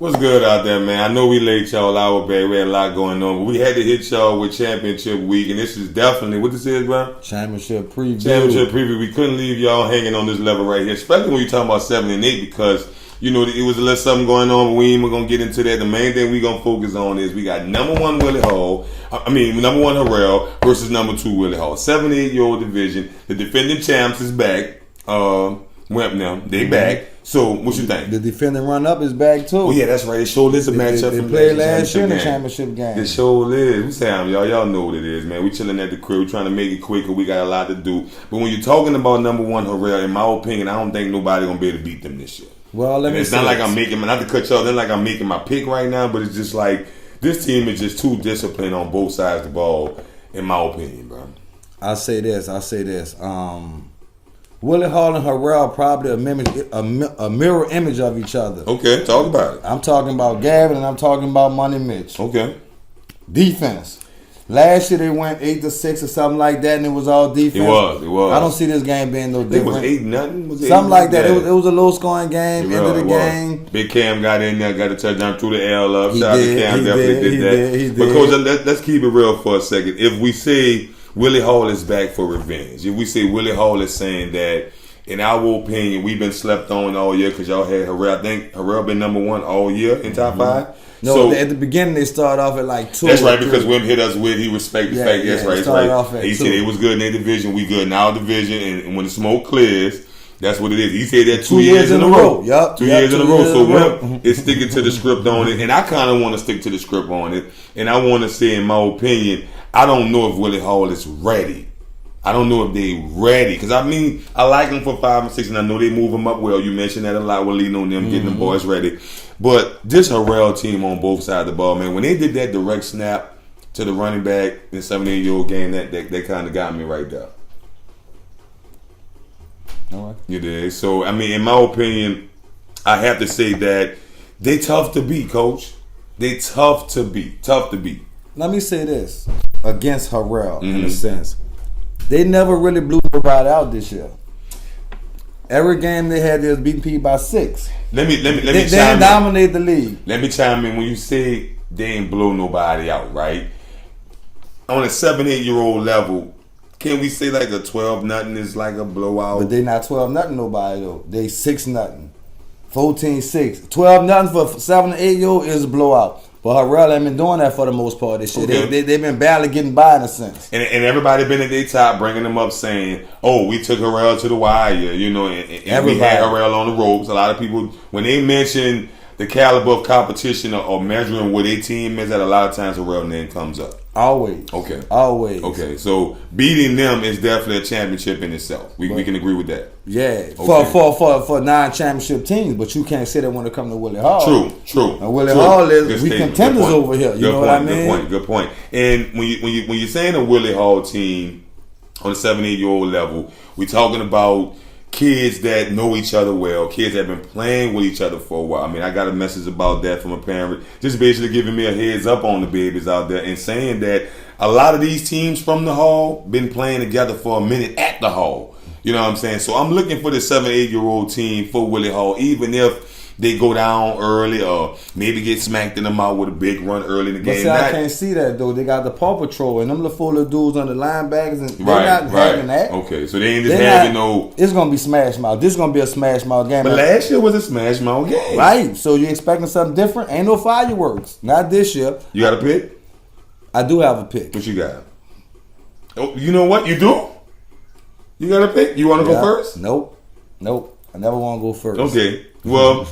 What's good out there, man? I know we late y'all out, baby. We had a lot going on, but we had to hit y'all with championship week, and this is definitely what this is, bro. Championship preview. Championship preview. We couldn't leave y'all hanging on this level right here, especially when you're talking about 7 and 8, because you know it was a little something going on. But we ain't even gonna get into that. The main thing we gonna focus on is we got number 1 Willie Hall. Number 1 Harrell versus number 2 Willie Hall. 7 to 8 year old division. The defending champs is back. They back. So, what you think? The defending run-up is back, too. Oh, yeah, that's right. It sure is a matchup. They played last year in the championship game. It sure is. We say, y'all know what it is, man. We chilling at the crib, trying to make it quicker. We got a lot to do. But when you're talking about number 1 Harrell, in my opinion, I don't think nobody going to be able to beat them this year. Well, it's not like I'm making, not to cut y'all, not like I'm making my pick right now, but it's just like, this team is just too disciplined on both sides of the ball, in my opinion, bro. I'll say this. Willie Hall and Harrell probably a mirror image of each other. Okay, talk about it. I'm talking about Gavin and I'm talking about Money Mitch. Okay. Defense. Last year they went 8-6 or something like that, and it was all defense. It was. I don't see this game being no different. It was 8-0. Something like that. It was a low scoring game. End of the game. Big Cam got in there, got a touchdown, threw the L up. Shout out to Cam, definitely did that. But Coach, let's keep it real for a second. If we say Willie Hall is back for revenge, if we say Willie Hall is saying that, in our opinion, we've been slept on all year because y'all had Harrell. I think Harrell been number 1 all year in top 5. No, so, at the beginning they started off at like 2. That's right, because Wim hit us with, he respected the fact. That's right, that's right. He said it was good in their division, we good in our division, and when the smoke clears, that's what it is. He said that 2 years in a row. Yep. 2 years in a row. So Wim is sticking to the script on it, and I kind of want to stick to the script on it, and I want to say, in my opinion, I don't know if Willie Hall is ready. I don't know if they ready. Because, I like them for 5 and 6, and I know they move them up well. You mentioned that a lot. We're leading on them, getting them boys ready. But this Harrell team on both sides of the ball, man, when they did that direct snap to the running back in the 7-8-year-old game, that kind of got me right there. All right. You did. So, in my opinion, I have to say that they tough to beat, Coach. They tough to beat. Tough to beat. Let me say this against Harrell, in a sense. They never really blew nobody out this year. Every game they had, they was beating people by 6. Let me they dominate the league. Let me chime in. When you say they ain't blow nobody out, right? On a 7-8-year-old level, can we say like a 12-0 is like a blowout? But they not 12-0 nobody though. They 6-0, 14-6. 12-0 for 7-8-year-old is a blowout. But Harrell ain't been doing that for the most part this year. Okay. They've been barely getting by in a sense. And everybody been at their top, bringing them up saying, oh, we took Harrell to the wire, and we had Harrell on the ropes. A lot of people, when they mention the caliber of competition or measuring what their team is, at a lot of times Harrell name comes up. Always. Okay. Always. Okay, so beating them is definitely a championship in itself. We can agree with that. Yeah, okay. for 9 championship teams, but you can't say that when it comes to Willie Hall. True. And Willie Hall is we contenders over here. You know what I mean? Good point. And when you're saying a Willie Hall team on a 7-8-year-old level, we're talking about kids that know each other well, kids that have been playing with each other for a while. I got a message about that from a parent, just basically giving me a heads up on the babies out there and saying that a lot of these teams from the Hall been playing together for a minute at the Hall. You know what I'm saying? So I'm looking for the 7-8-year-old team for Willie Hall, even if they go down early or maybe get smacked in them out with a big run early in the game. But see, I can't see that though. They got the Paw Patrol and them little full of dudes on the linebackers, and they're not having that. Okay, so they ain't just having no. It's gonna be smash mouth. This is gonna be a smash mouth game. But last year was a smash mouth game, right? So you expecting something different? Ain't no fireworks. Not this year. You got a pick? I do have a pick. What you got? Oh, you know what you do? You got a pick? You want to go first? Nope. I never want to go first. Okay. Well,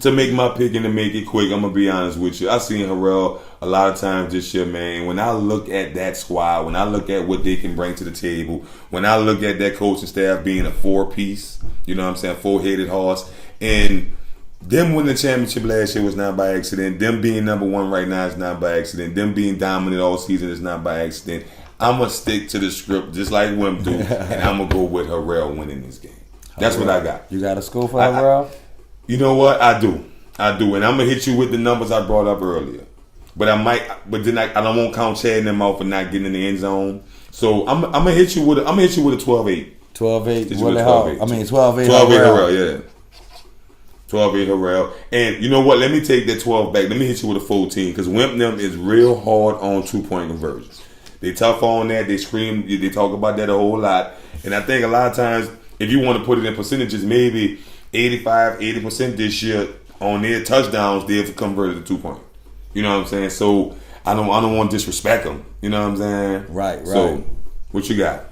to make my pick and to make it quick, I'm going to be honest with you. I've seen Harrell a lot of times this year, man. When I look at that squad, when I look at what they can bring to the table, when I look at that coaching staff being a 4-piece, you know what I'm saying, 4-headed horse, and them winning the championship last year was not by accident. Them being number 1 right now is not by accident. Them being dominant all season is not by accident. I'm going to stick to the script just like Wim do, and I'm going to go with Harrell winning this game. That's what I got. You got a score for Harrell? You know what? I do. And I'm going to hit you with the numbers I brought up earlier. But then I don't want to count Chad and them out for not getting in the end zone. So I'm going to hit you with a 12-8. 12-8. Willie Hall. 12-8 Harrell, yeah. 12-8 Harrell. And you know what? Let me take that 12 back. Let me hit you with a 14 because Wimp them is real hard on 2-point conversions. They tough on that. They scream. They talk about that a whole lot. And I think a lot of times, if you want to put it in percentages, maybe 85-80% this year on their touchdowns they've converted to 2-point. You know what I'm saying? So I don't want to disrespect them. You know what I'm saying? Right. So what you got?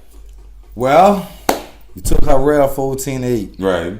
Well, you took Harrell 14-8. Right.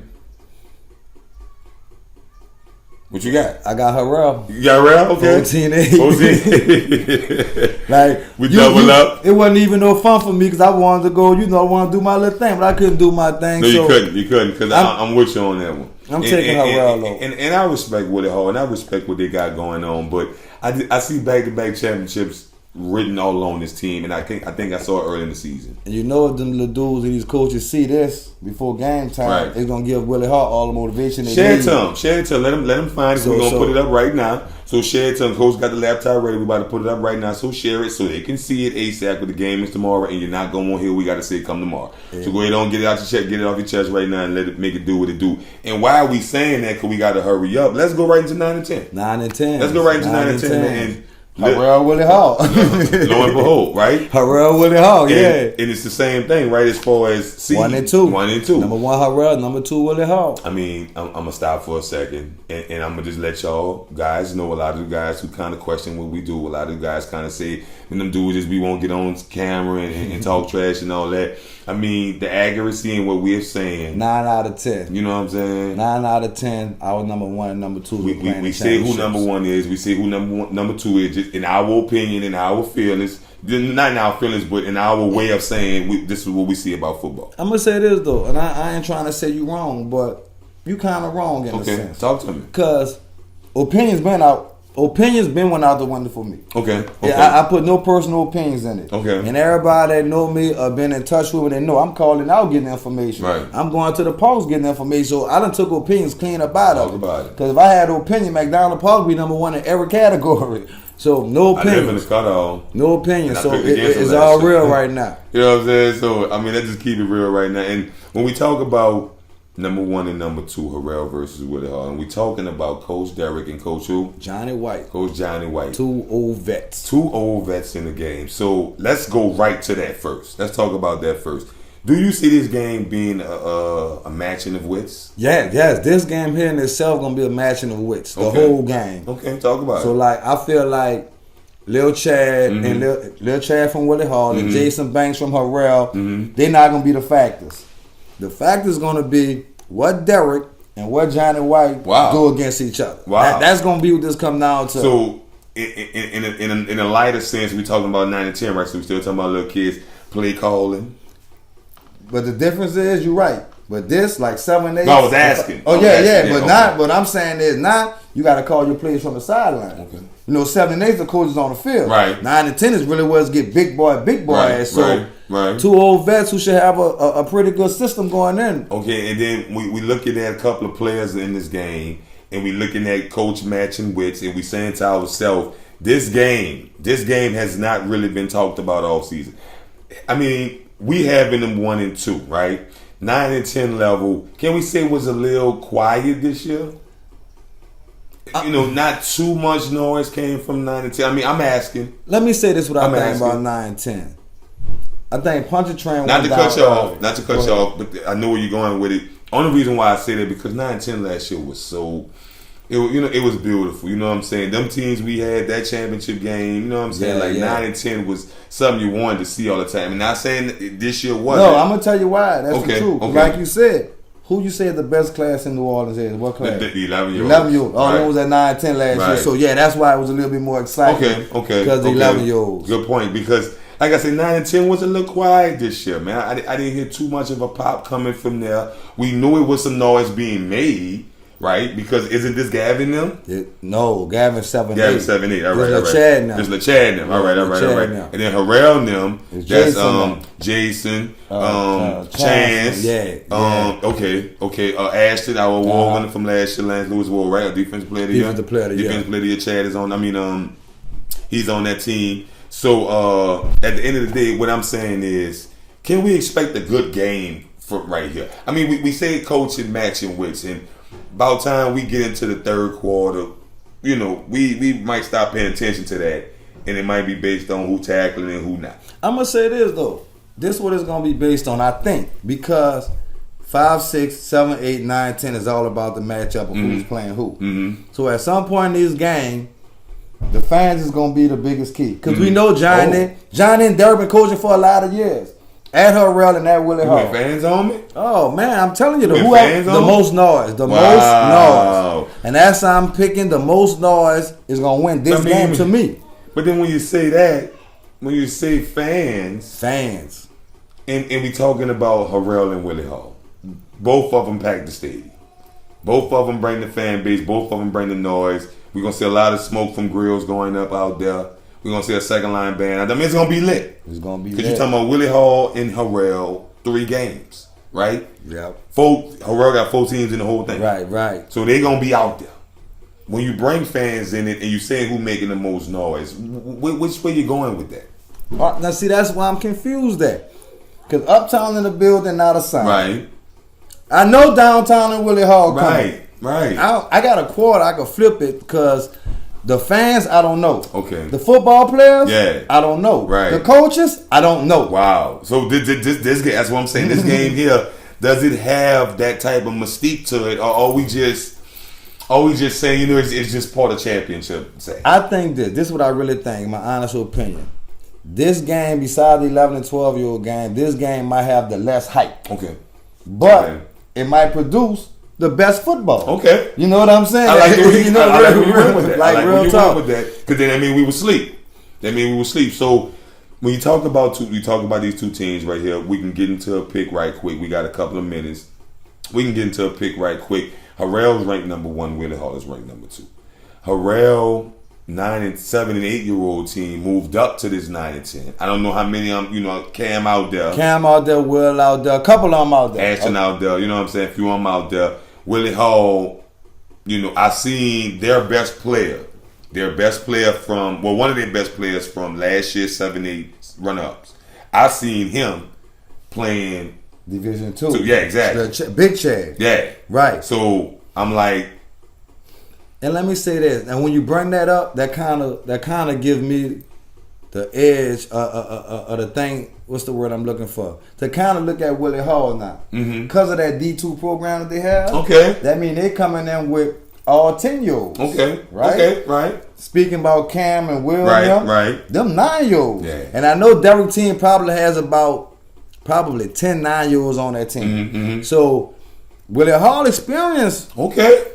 What you got? I got Harrell. You got Harrell? Okay. 14-8. Like we double up. It wasn't even no fun for me because I wanted to go. I want to do my little thing, but I couldn't do my thing. No, you couldn't because I'm with you on that one. I'm taking Harrell though. And I respect Willie Hall and I respect what they got going on, but I see back-to-back championships written all along this team, and I think I saw it early in the season. And you know if them little dudes and these coaches see this before game time, right. It's gonna give Willie Hart all the motivation they share need. Share it to them. Let them find it. So, we're gonna put it up right now. So share it to them. Coach got the laptop ready. We about to put it up right now. So share it so they can see it ASAP. With the game is tomorrow, and you're not gonna want to hear we got to say come tomorrow. Yeah. So go ahead on, get it out your chest, get it off your chest right now, and let it make it do what it do. And why are we saying that? Because we got to hurry up. Let's go right into 9 and 10. 9 and 10. Let's go right into 9 and 10. And Harrell Willie Hall. Lo and behold, right? Harrell Willie Hall, yeah. And it's the same thing, right? As far as seed. 1 and 2. 1 and 2. Number 1 Harrell, number 2 Willie Hall. I mean, I'm gonna stop for a second, and I'm gonna just let y'all guys know. A lot of the guys who kind of question what we do. A lot of the guys kind of say, when them dudes just we won't get on camera and talk trash and all that. I mean, the accuracy in what we're saying. 9 out of 10. You know what I'm saying? 9 out of 10. Our number 1 and number 2. We say who number 1 is. We say who number 2 is. Just in our opinion, in our feelings. Not in our feelings, but in our way of saying this is what we see about football. I'm gonna say this though, and I ain't trying to say you wrong, but you kind of wrong in a sense. Talk to me. Because opinions been went out the window for me. Okay. Yeah, I put no personal opinions in it. Okay. And everybody that know me or been in touch with me, they know I'm calling out getting information. Right. I'm going to the post getting information. So I done took opinions clean about it. Talk about it. Because if I had an opinion, McDonald Park be number 1 in every category. So no opinion. I live in the cutout. No opinion. So it's all real right now. You know what I'm saying? So I mean, let's just keep it real right now. And when we talk about number 1 and number 2, Harrell versus Willie Hall, and we talking about Coach Derek and Coach who? Johnny White. Coach Johnny White. 2 old vets. 2 old vets in the game. So let's go right to that first. Let's talk about that first. Do you see this game being a matching of wits? Yeah, yes. This game here in itself gonna be a matching of wits. The whole game. Okay, talk about it. So like, I feel like Lil Chad and Lil Chad from Willie Hall and Jason Banks from Harrell, they're not gonna be the factors. The factors gonna be what Derek and what Johnny White do against each other. Wow. That's gonna be what this come down to. So in a lighter sense, we talking about 9 and 10, right? So we still talking about little kids play calling. But the difference is, you're right. But this, like 7, 8. No, I was asking. Oh yeah. But not. What I'm saying is, now you got to call your plays from the sideline. Okay. You know, 7 and 8 the coaches on the field. Right. 9 and 10 is really where it's get big boy right, ass. So right. 2 old vets who should have a pretty good system going in. Okay, and then we looking at a couple of players in this game, and we looking at coach matching wits, and we saying to ourselves, this game has not really been talked about all season. I mean, we having them 1 and 2, right? 9 and 10 level, can we say was a little quiet this year? You know, not too much noise came from 9 and 10. I mean, I'm asking. Let me say this: what I think about 9 and 10. I think Pontchartrain. Not to cut you off, but I know where you're going with it. Only reason why I say that because 9 and 10 last year was so. It was beautiful. You know what I'm saying? Them teams we had, that championship game, you know what I'm saying? 9 and 10 was something you wanted to see all the time. And not saying this year wasn't. No, I'm going to tell you why. That's the truth. Okay. Like you said, who you say the best class in New Orleans is? What class? The 11-year-olds. 11-year-olds. Oh, it was at 9 10 last year. So, yeah, that's why it was a little bit more exciting. Okay. Because the 11-year-olds. Good point. Because, like I said, 9 and 10 was a little quiet this year, man. I didn't hear too much of a pop coming from there. We knew it was some noise being made. Right? Because isn't this Gavin them? No, Gavin 7-8. Gavin 7-8. All right. There's LaChad now. There's LaChad them. All right. And then Harrell and them. That's Jason, Chance. Yeah. Okay. Ashton, our award winner from last year, Lance Lewis Ward, right? Defensive player of the year. Defensive player of the year. Defensive player of the year. Chad is on. He's on that team. So at the end of the day, what I'm saying is, can we expect a good game for right here? I mean, we say coaching matching wits and. about time we get into the third quarter, we might stop paying attention to that, and it might be based on who tackling and who not. I'm gonna say this though. This is what it's gonna be based on, I think, because 5, 6, 7, 8, 9, 10 is all about the matchup of who's playing who. Mm-hmm. So at some point in this game, the fans is gonna be the biggest key because we know Johnny and Derek been coaching for a lot of years. At Harrell and at Willie Hall. Fans on me? Oh man, I'm telling you, the most noise, most noise, and that's how I'm picking. The most noise is gonna win this game to me. But then when you say that, when you say fans, and we talking about Harrell and Willie Hall, both of them pack the stadium. Both of them bring the fan base. Both of them bring the noise. We're gonna see a lot of smoke from grills going up out there. We're going to see a second line band. I mean, it's going to be lit. It's going to be lit. Because you're talking about Willie Hall and Harrell, 3 games, right? Yep. Harrell got 4 teams in the whole thing. Right. So they're going to be out there. When you bring fans in it and you say who making the most noise, which way you going with that? Now, see, that's why I'm confused at. Because Uptown in the building, not a sign. Right. I know downtown and Willie Hall coming. Right. I got a quarter. I can flip it because the fans, I don't know. Okay. The football players, I don't know. Right. The coaches, I don't know. Wow. So this game, that's what I'm saying. This game here, does it have that type of mystique to it, or are we just saying, it's just part of championship? Say. I think this is what I really think. My honest opinion. This game, besides the 11 and 12-year-old game, this game might have the less hype. Okay. But it might produce the best football. Okay. You know what I'm saying? I like the way you went with that. Like real talk with that. Because then that means we were asleep. So when you talk about these two teams right here, we can get into a pick right quick. We got a couple of minutes. We can get into a pick right quick. Harrell's ranked number 1. Willie Hall is ranked number 2. Harrell, 9 and 7 and 8-year-old team moved up to this 9 and 10. I don't know how many Cam out there, Will out there, a couple of them out there, Ashton out there. You know what I'm saying? A few of them out there. Willie Hall, I seen their best player from one of their best players from last year's 7-8 run-ups. I seen him playing Division 2. Yeah, exactly. Big Chad. Yeah, right. So I'm like. And let me say this, and when you bring that up, that kind of give me the edge of the thing. What's the word I'm looking for? To kind of look at Willie Hall now, because of that D2 program that they have. Okay, that means they coming in with all 10-year-olds. Okay, right. Okay, right. Speaking about Cam and Will, right. Them 9-year-olds. Yeah. And I know Derek's team probably has about 10 9-year-olds on that team. Mm-hmm. So Willie Hall experience. Okay.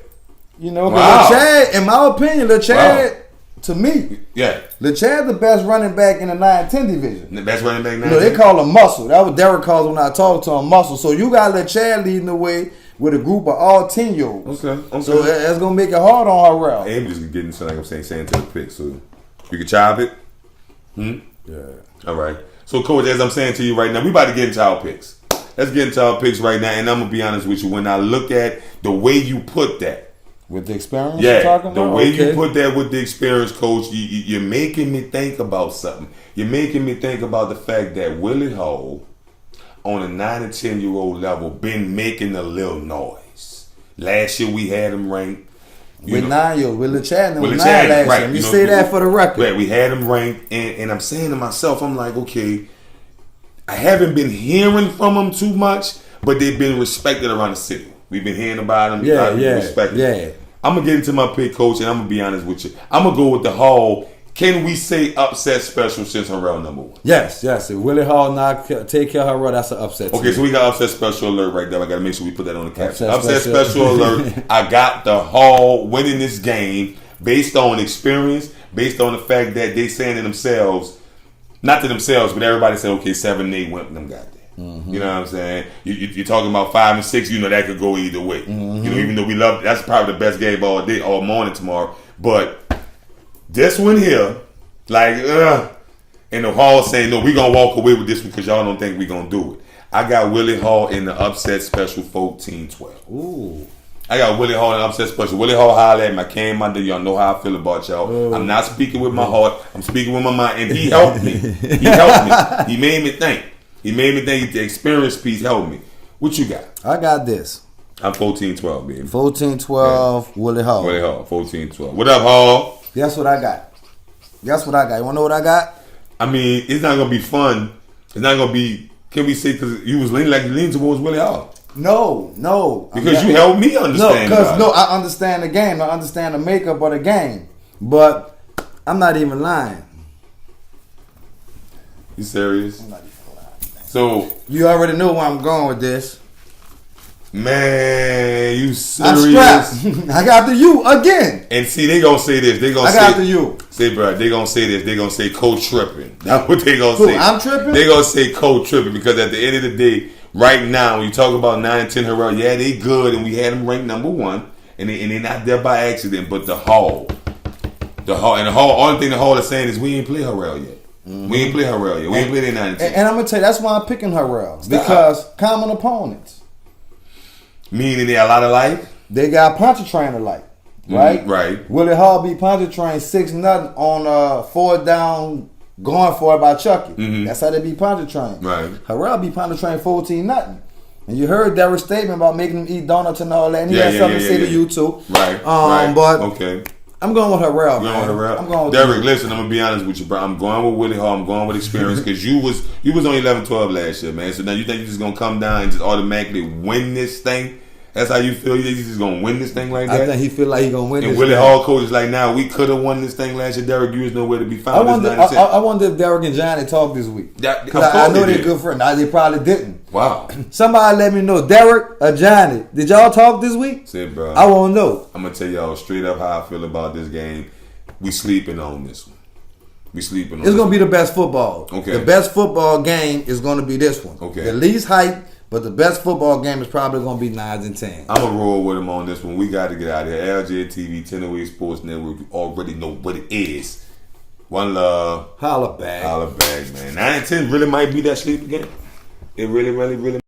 Wow. Chad, in my opinion, Chad, to me, Chad the best running back in the 9-10 division. The best running back 9-10? They call him muscle. That's what Derek calls when I talk to him, muscle. So you got Chad leading the way with a group of all 10-year-olds. Okay. So that's going to make it hard on Harrell. Hey, we just getting into, like I'm saying to the pick. So you can chop it? Yeah. All right. So, Coach, as I'm saying to you right now, we about to get into our picks. Let's get into our picks right now. And I'm going to be honest with you. When I look at the way you put that, with the experience you're talking about? The way you put that with the experience, Coach, you're making me think about something. You're making me think about the fact that Willie Hall, on a 9 and 10-year-old level, been making a little noise. Last year we had him ranked. With 9-year-olds, with LeChad and with 9 last year. You say that for the record. Right, we had him ranked, and I'm saying to myself, I'm like, okay, I haven't been hearing from him too much, but they've been respected around the city. We've been hearing about him. Respected. I'm going to get into my pick, Coach, and I'm going to be honest with you. I'm going to go with the Hall. Can we say upset special since Harrell number 1? Yes. If Willie Hall take care of Harrell, that's an upset. Okay, so we got upset special alert right there. I got to make sure we put that on the caption. Upset special alert. I got the Hall winning this game based on experience, based on the fact that they saying to themselves, not to themselves, but everybody said, okay, 7-8 went them got there. You know what I'm saying? You're talking about 5 and 6. That could go either way. Even though we love, that's probably the best game all day, all morning tomorrow. But this one here, and the Hall saying, no, we're gonna walk away with this one because y'all don't think we're gonna do it. I got Willie Hall in the upset special 14-12. Ooh. I got Willie Hall in the upset special. Willie Hall hollered at me. I came under. Y'all know how I feel about y'all. Ooh. I'm not speaking with my heart. I'm speaking with my mind. And he helped me. He made me think. The experience piece helped me. What you got? I got this. I'm 14-12, baby. 14-12, Willie Hall. Willie Hall, 14-12. What up, Hall? Guess what I got? Guess what I got? You want to know what I got? I mean, it's not going to be fun. It's not going to be, can we say, because you was leaning towards Willie Hall. No. Because you helped me understand I understand the game. I understand the makeup of the game. But I'm not even lying. You serious? I'm not even lying. So you already know where I'm going with this. Man, you serious? I'm strapped. I got the you again. And see, they gonna say this. They gonna I got the you. Say, bro, they gonna say this. They gonna say coach tripping. That's what they gonna say. I'm tripping? They gonna say coach tripping because at the end of the day, right now, when you talk about 9 and 10 Harrell, yeah, they good and we had them ranked number 1, and they not there by accident. But the Hall, only thing the Hall is saying is we ain't play Harrell yet. Mm-hmm. We ain't play Harrell yet. We ain't play their 9 and 10. And I'm gonna tell you, that's why I'm picking Harrell because common opponents. Meaning they a lot of like? They got Pontchartrain alike, right? Right. Willie Hall beat Pontchartrain 6-0 on 4th down, going for it by Chucky. Mm-hmm. That's how they beat Pontchartrain. Right. Harrell beat Pontchartrain 14-0. And you heard Derek's statement about making them eat donuts and all that. And he had something to say to you too. Right. But okay. I'm going with Harrell. I'm going with Derek. Listen, I'm gonna be honest with you, bro. I'm going with Willie Hall. I'm going with experience because you was on 11-12 last year, man. So now you think you're just gonna come down and just automatically win this thing? That's how you feel? You think he's just going to win this thing like that? I think he feel like he's going to win and this Willie thing. Hall coach is like, now we could have won this thing last year. Derek, you was nowhere to be found. I wonder if Derek and Johnny talked this week. I know they're good friends. They probably didn't. Wow. Somebody let me know. Derek or Johnny, did y'all talk this week? Said, bro. I want to know. I'm going to tell y'all straight up how I feel about this game. We sleeping on this one. It's going to be the best football. Okay. The best football game is going to be this one. Okay. The least hype. But the best football game is probably going to be 9s and 10s. I'm going to roll with him on this one. We got to get out of here. LJ TV, 1008 Sports Network. You already know what it is. One love. Holla back. Man. 9 and 10 really might be that sleeper game. It really